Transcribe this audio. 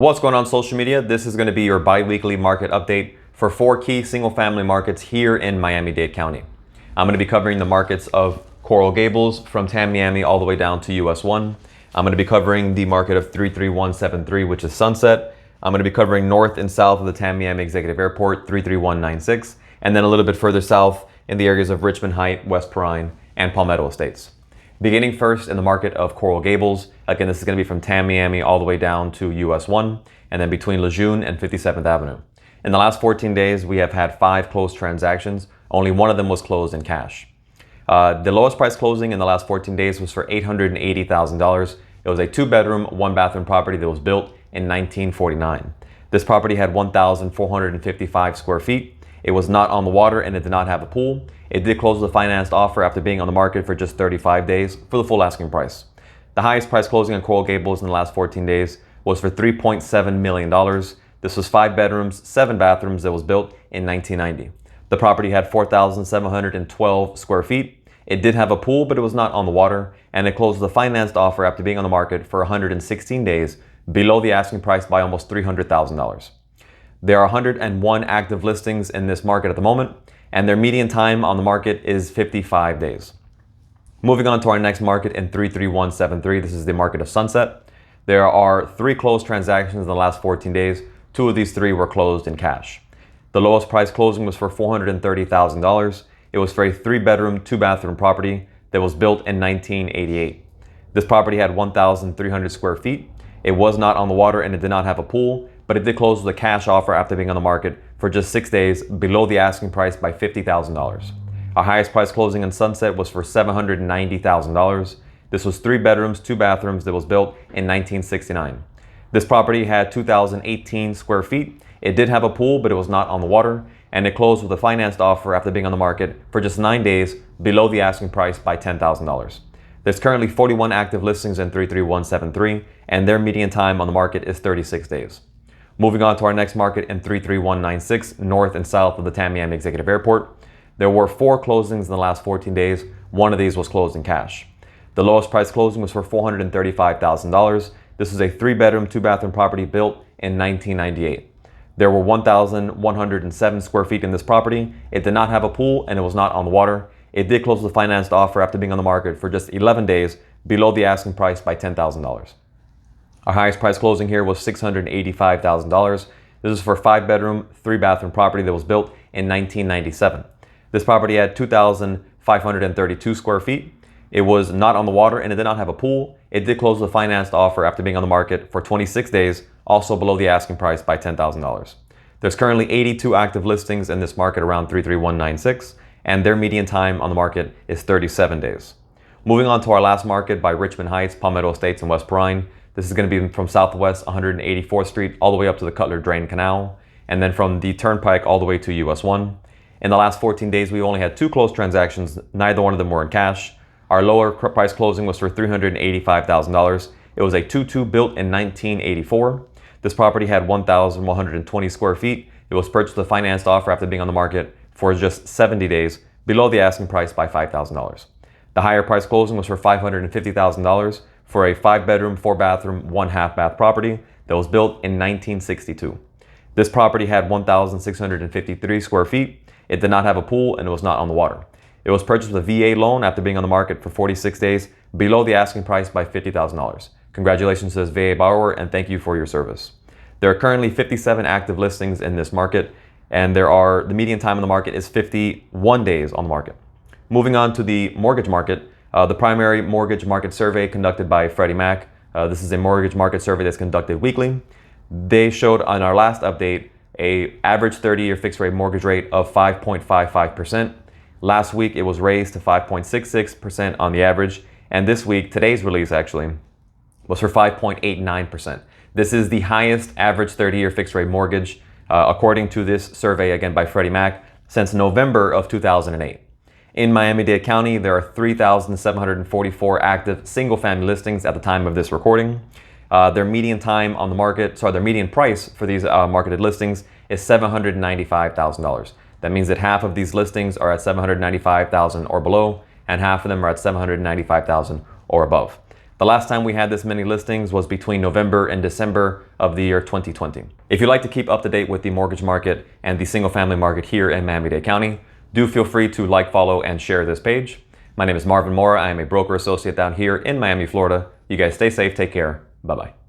What's going on social media? This is going to be your bi-weekly market update for 4 key single-family markets here in Miami-Dade County. I'm going to be covering the markets of Coral Gables from Tamiami all the way down to US 1. I'm going to be covering the market of 33173, which is Sunset. I'm going to be covering north and south of the Tamiami Executive Airport, 33196, and then a little bit further south in the areas of Richmond Heights, West Perrine, and Palmetto Estates. Beginning first in the market of Coral Gables, again, this is going to be from Tamiami all the way down to US 1, and then between Lejeune and 57th Avenue. In the last 14 days, we have had 5 closed transactions. Only one of them was closed in cash. The lowest price closing in the last 14 days was for $880,000. It was a 2-bedroom, 1-bathroom property that was built in 1949. This property had 1,455 square feet. It was not on the water and it did not have a pool. It did close with a financed offer after being on the market for just 35 days for the full asking price. The highest price closing on Coral Gables in the last 14 days was for $3.7 million. This was 5 bedrooms, 7 bathrooms that was built in 1990. The property had 4,712 square feet. It did have a pool, but it was not on the water, and it closed with a financed offer after being on the market for 116 days, below the asking price by almost $300,000. There are 101 active listings in this market at the moment, and their median time on the market is 55 days. Moving on to our next market in 33173, this is the market of Sunset. There are 3 closed transactions in the last 14 days. 2 of these 3 were closed in cash. The lowest price closing was for $430,000. It was for a 3-bedroom, 2-bathroom property that was built in 1988. This property had 1,300 square feet. It was not on the water and it did not have a pool, but it did close with a cash offer after being on the market for just 6 days, below the asking price by $50,000. Our highest price closing in Sunset was for $790,000. This was 3 bedrooms, 2 bathrooms that was built in 1969. This property had 2,018 square feet. It did have a pool, but it was not on the water, and it closed with a financed offer after being on the market for just 9 days, below the asking price by $10,000. There's currently 41 active listings in 33173, and their median time on the market is 36 days. Moving on to our next market in 33196, north and south of the Tamiami Executive Airport. There were 4 closings in the last 14 days. 1 of these was closed in cash. The lowest price closing was for $435,000. This was a 3-bedroom, 2-bathroom property built in 1998. There were 1,107 square feet in this property. It did not have a pool and it was not on the water. It did close with a financed offer after being on the market for just 11 days, below the asking price by $10,000. Our highest price closing here was $685,000. This is for a 5-bedroom, 3-bathroom property that was built in 1997. This property had 2,532 square feet. It was not on the water and it did not have a pool. It did close with a financed offer after being on the market for 26 days, also below the asking price by $10,000. There's currently 82 active listings in this market around 33196, and their median time on the market is 37 days. Moving on to our last market by Richmond Heights, Palmetto Estates, and West Perrine. This is going to be from Southwest 184th Street all the way up to the Cutler Drain Canal, and then from the Turnpike all the way to US 1. In the last 14 days, we only had 2 closed transactions. Neither one of them were in cash. Our lower price closing was for $385,000. It was a 2-2 built in 1984. This property had 1,120 square feet. It was purchased with a financed offer after being on the market for just 70 days, below the asking price by $5,000. The higher price closing was for $550,000 for a 5-bedroom, 4-bathroom, 1-half-bath property that was built in 1962. This property had 1,653 square feet. It did not have a pool and it was not on the water. It was purchased with a VA loan after being on the market for 46 days, below the asking price by $50,000. Congratulations to this VA borrower and thank you for your service. There are currently 57 active listings in this market, and the median time on the market is 51 days on the market. Moving on to the mortgage market, the primary mortgage market survey conducted by Freddie Mac. This is a mortgage market survey that's conducted weekly. They showed on our last update a average 30-year fixed rate mortgage rate of 5.55%. Last week, it was raised to 5.66% on the average. And this week, today's release actually, was for 5.89%. This is the highest average 30-year fixed rate mortgage, according to this survey, again by Freddie Mac, since November of 2008. In Miami-Dade County, there are 3,744 active single-family listings at the time of this recording. Their median time on the market, their median price for these marketed listings is $795,000. That means that half of these listings are at $795,000 or below, and half of them are at $795,000 or above. The last time we had this many listings was between November and December of the year 2020. If you'd like to keep up to date with the mortgage market and the single family market here in Miami-Dade County, do feel free to like, follow, and share this page. My name is Marvin Mora. I am a broker associate down here in Miami, Florida. You guys stay safe, take care. Bye-bye.